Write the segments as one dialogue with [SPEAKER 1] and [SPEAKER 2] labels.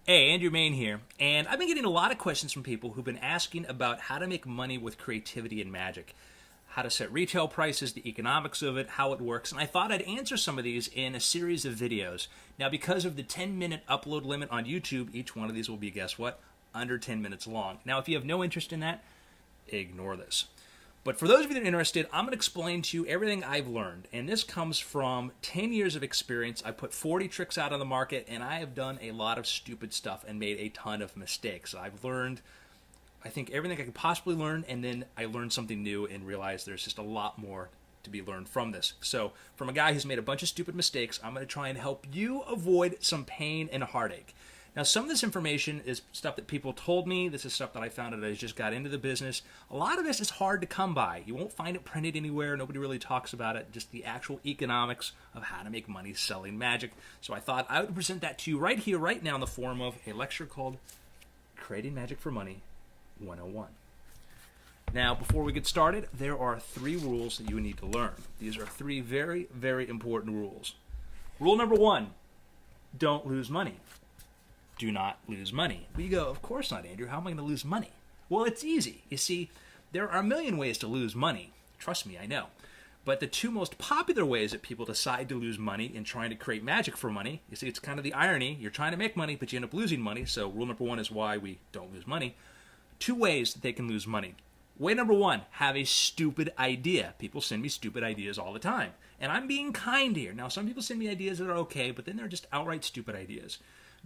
[SPEAKER 1] Hey, Andrew Main here, and I've been getting a lot of questions from people who've been asking about how to make money with creativity and magic, how to set retail prices, the economics of it, how it works, and I thought I'd answer some of these in a series of videos. Now, because of the 10-minute upload limit on YouTube, each one of these will be, guess what, under 10 minutes long. Now, if you have no interest in that, ignore this. But for those of you that are interested, I'm going to explain to you everything I've learned. And this comes from 10 years of experience. I put 40 tricks out on the market, and I have done a lot of stupid stuff and made a ton of mistakes. I've learned, I think, everything I could possibly learn, and then I learned something new and realized there's just a lot more to be learned from this. So, from a guy who's made a bunch of stupid mistakes, I'm going to try and help you avoid some pain and heartache. Now, some of this information is stuff that people told me. This is stuff that I found as I just got into the business. A lot of this is hard to come by. You won't find it printed anywhere. Nobody really talks about it. Just the actual economics of how to make money selling magic. So I thought I would present that to you right here, right now, in the form of a lecture called Creating Magic for Money 101. Now, before we get started, there are 3 rules that you need to learn. These are 3 very, very important rules. Rule number 1, don't lose money. Do not lose money. Well, you go, of course not, Andrew. How am I going to lose money? Well, it's easy. You see, there are a million ways to lose money. Trust me, I know. But the 2 most popular ways that people decide to lose money in trying to create magic for money, you see, it's kind of the irony. You're trying to make money, but you end up losing money. So rule number 1 is why we don't lose money. 2 ways that they can lose money. Way number 1, have a stupid idea. People send me stupid ideas all the time. And I'm being kind here. Now, some people send me ideas that are okay, but then they're just outright stupid ideas.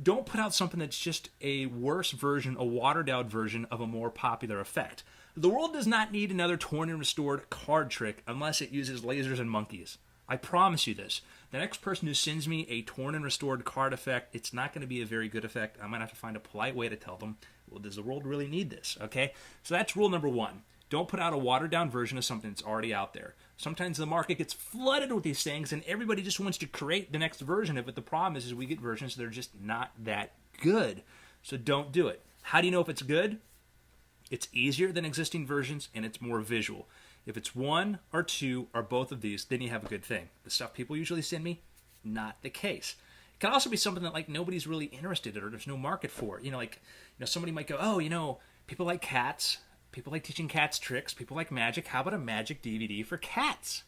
[SPEAKER 1] Don't put out something that's just a worse version, a watered-down version of a more popular effect. The world does not need another torn and restored card trick unless it uses lasers and monkeys. I promise you this. The next person who sends me a torn and restored card effect, it's not going to be a very good effect. I'm going to have to find a polite way to tell them, well, does the world really need this? Okay? So that's rule number 1. Don't put out a watered-down version of something that's already out there. Sometimes the market gets flooded with these things, and everybody just wants to create the next version of it. The problem is we get versions that are just not that good. So don't do it. How do you know if it's good? It's easier than existing versions, and it's more visual. If it's 1 or 2 or both of these, then you have a good thing. The stuff people usually send me, not the case. It can also be something that like nobody's really interested in or there's no market for it. Somebody might go, people like cats. People like teaching cats tricks. People like magic. How about a magic DVD for cats?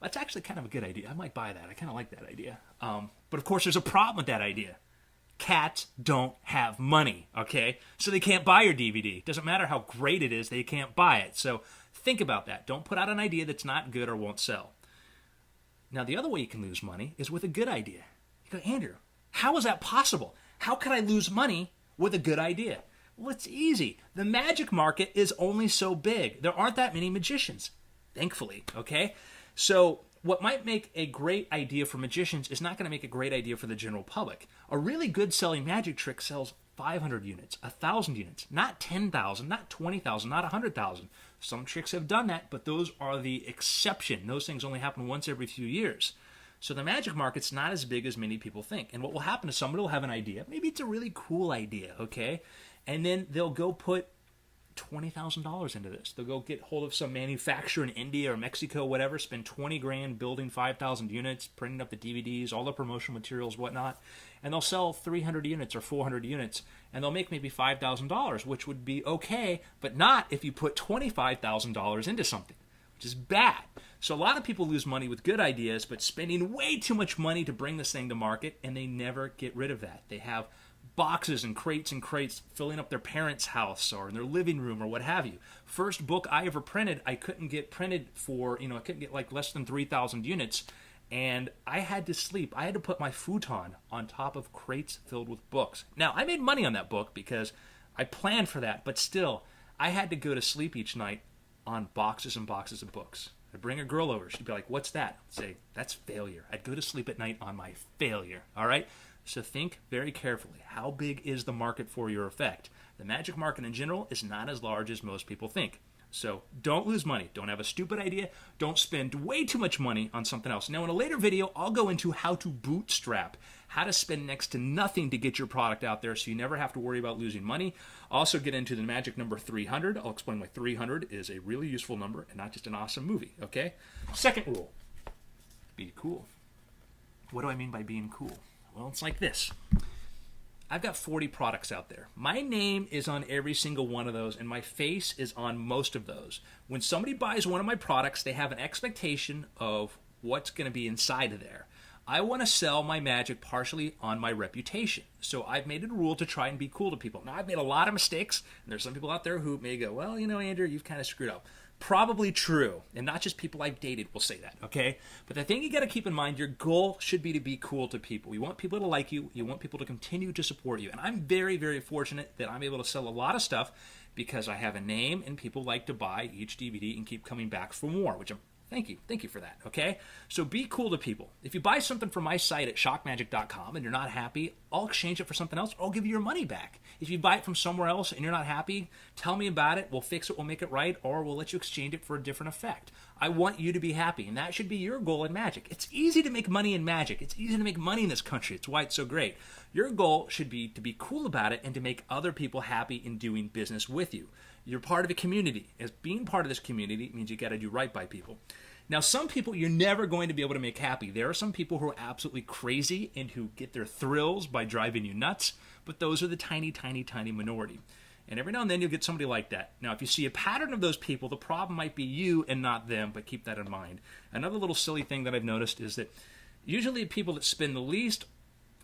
[SPEAKER 1] That's actually kind of a good idea. I might buy that. I kind of like that idea. But of course, there's a problem with that idea. Cats don't have money, okay? So they can't buy your DVD. Doesn't matter how great it is, they can't buy it. So think about that. Don't put out an idea that's not good or won't sell. Now, the other way you can lose money is with a good idea. You go, Andrew, how is that possible? How can I lose money with a good idea? Well, it's easy. The magic market is only so big. There aren't that many magicians, thankfully, okay? So what might make a great idea for magicians is not going to make a great idea for the general public. A really good selling magic trick sells 500 units, 1,000 units, not 10,000, not 20,000, not 100,000. Some tricks have done that, but those are the exception. Those things only happen once every few years. So the magic market's not as big as many people think. And what will happen is somebody will have an idea. Maybe it's a really cool idea, okay? And then they'll go put $20,000 into this. They'll go get hold of some manufacturer in India or Mexico, whatever, spend 20 grand building 5,000 units, printing up the DVDs, all the promotional materials, whatnot, and they'll sell 300 units or 400 units, and they'll make maybe $5,000, which would be okay, but not if you put $25,000 into something, which is bad. So a lot of people lose money with good ideas, but spending way too much money to bring this thing to market, and they never get rid of that. They have boxes and crates filling up their parents' house or in their living room or what have you. First book I ever printed, I couldn't get printed for, I couldn't get like less than 3,000 units, and I had to sleep. I had to put my futon on top of crates filled with books. Now, I made money on that book because I planned for that, but still, I had to go to sleep each night on boxes and boxes of books. I'd bring a girl over. She'd be like, "What's that?" I'd say, "That's failure." I'd go to sleep at night on my failure, all right? So think very carefully. How big is the market for your effect? The magic market in general is not as large as most people think. So don't lose money. Don't have a stupid idea. Don't spend way too much money on something else. Now, in a later video, I'll go into how to bootstrap, how to spend next to nothing to get your product out there so you never have to worry about losing money. I'll also get into the magic number 300. I'll explain why 300 is a really useful number and not just an awesome movie, okay? Second rule, be cool. What do I mean by being cool? Well, it's like this. I've got 40 products out there. My name is on every single one of those, and my face is on most of those. When somebody buys one of my products, they have an expectation of what's going to be inside of there. I want to sell my magic partially on my reputation. So I've made it a rule to try and be cool to people. Now, I've made a lot of mistakes, and there's some people out there who may go, well, Andrew, you've kind of screwed up. Probably true, and not just people I've dated will say that, okay? But the thing you got to keep in mind, your goal should be to be cool to people. You want people to like you. You want people to continue to support you. And I'm very, very fortunate that I'm able to sell a lot of stuff because I have a name and people like to buy each DVD and keep coming back for more, which I'm Thank you for that, okay? So be cool to people. If you buy something from my site at shockmagic.com and you're not happy, I'll exchange it for something else, or I'll give you your money back. If you buy it from somewhere else and you're not happy, tell me about it. We'll fix it, we'll make it right, or we'll let you exchange it for a different effect. I want you to be happy, and that should be your goal in magic. It's easy to make money in magic. It's easy to make money in this country. It's why it's so great. Your goal should be to be cool about it and to make other people happy in doing business with you. You're part of a community. As being part of this community means you got to do right by people. Now, some people you're never going to be able to make happy. There are some people who are absolutely crazy and who get their thrills by driving you nuts, but those are the tiny, tiny, tiny minority. And every now and then you'll get somebody like that. Now, if you see a pattern of those people, the problem might be you and not them, but keep that in mind. Another little silly thing that I've noticed is that usually people that spend the least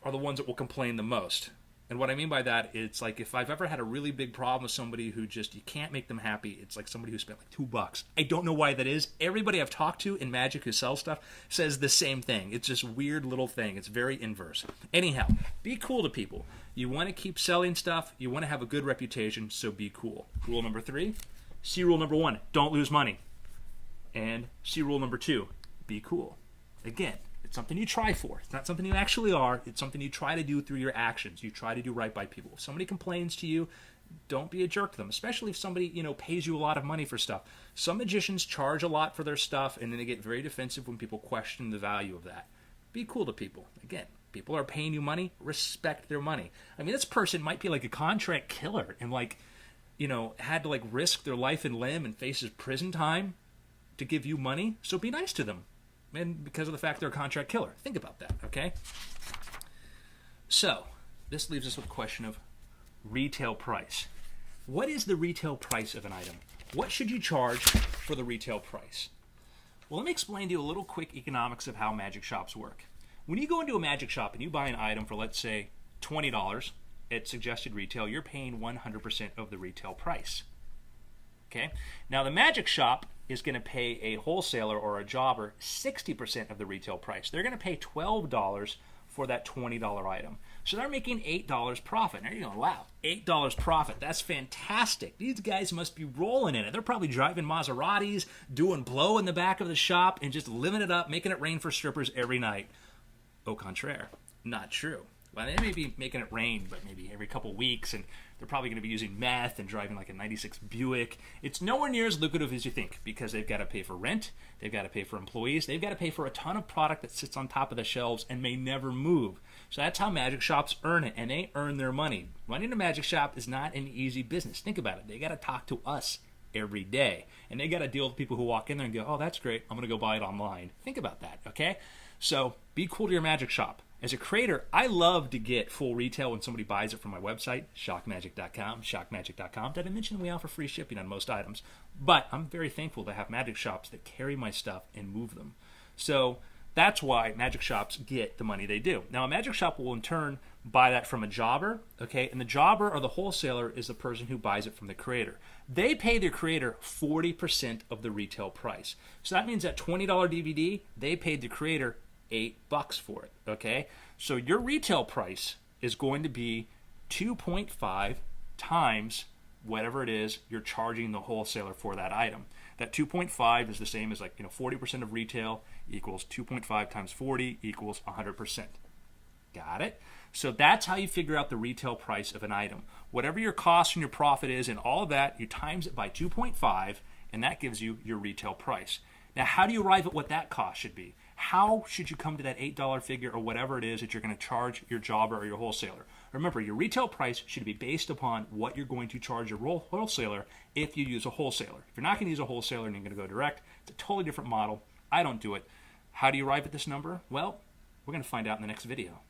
[SPEAKER 1] are the ones that will complain the most. And what I mean by that, it's like if I've ever had a really big problem with somebody who just, you can't make them happy, it's like somebody who spent like $2. I don't know why that is. Everybody I've talked to in magic who sells stuff says the same thing. It's this weird little thing. It's very inverse. Anyhow, be cool to people. You want to keep selling stuff. You want to have a good reputation, so be cool. Rule number 3, see rule number 1, don't lose money. And see rule number 2, be cool. Again, it's something you try for. It's not something you actually are. It's something you try to do through your actions. You try to do right by people. If somebody complains to you, don't be a jerk to them, especially if somebody, pays you a lot of money for stuff. Some magicians charge a lot for their stuff, and then they get very defensive when people question the value of that. Be cool to people. Again, people are paying you money. Respect their money. I mean, this person might be like a contract killer and had to risk their life and limb and faces prison time to give you money. So be nice to them. And because of the fact they're a contract killer. Think about that, okay? So, this leaves us with the question of retail price. What is the retail price of an item? What should you charge for the retail price? Well, let me explain to you a little quick economics of how magic shops work. When you go into a magic shop and you buy an item for, let's say, $20 at suggested retail, you're paying 100% of the retail price. Okay? Now, the magic shop is going to pay a wholesaler or a jobber 60% of the retail price. They're going to pay $12 for that $20 item. So they're making $8 profit. Now you're going, wow, $8 profit. That's fantastic. These guys must be rolling in it. They're probably driving Maseratis, doing blow in the back of the shop, and just living it up, making it rain for strippers every night. Au contraire, not true. Well, they may be making it rain, but maybe every couple weeks, and they're probably going to be using meth and driving like a 96 Buick. It's nowhere near as lucrative as you think because they've got to pay for rent, they've got to pay for employees, they've got to pay for a ton of product that sits on top of the shelves and may never move. So that's how magic shops earn it, and they earn their money. Running a magic shop is not an easy business. Think about it. They got to talk to us every day, and they got to deal with people who walk in there and go, oh, that's great, I'm going to go buy it online. Think about that, okay? So be cool to your magic shop. As a creator, I love to get full retail when somebody buys it from my website, shockmagic.com, shockmagic.com. Did I mention we offer free shipping on most items? But I'm very thankful to have magic shops that carry my stuff and move them. So that's why magic shops get the money they do. Now, a magic shop will in turn buy that from a jobber, okay? And the jobber or the wholesaler is the person who buys it from the creator. They pay their creator 40% of the retail price. So that means that $20 DVD, they paid the creator $8 for it, okay? So your retail price is going to be 2.5 times whatever it is you're charging the wholesaler for that item. That 2.5 is the same as 40% of retail equals 2.5 times 40 equals 100%. Got it? So that's how you figure out the retail price of an item. Whatever your cost and your profit is and all of that, you times it by 2.5, and that gives you your retail price. Now, how do you arrive at what that cost should be? How should you come to that $8 figure or whatever it is that you're going to charge your jobber or your wholesaler? Remember, your retail price should be based upon what you're going to charge your wholesaler if you use a wholesaler. If you're not going to use a wholesaler and you're going to go direct, it's a totally different model. I don't do it. How do you arrive at this number? Well, we're going to find out in the next video.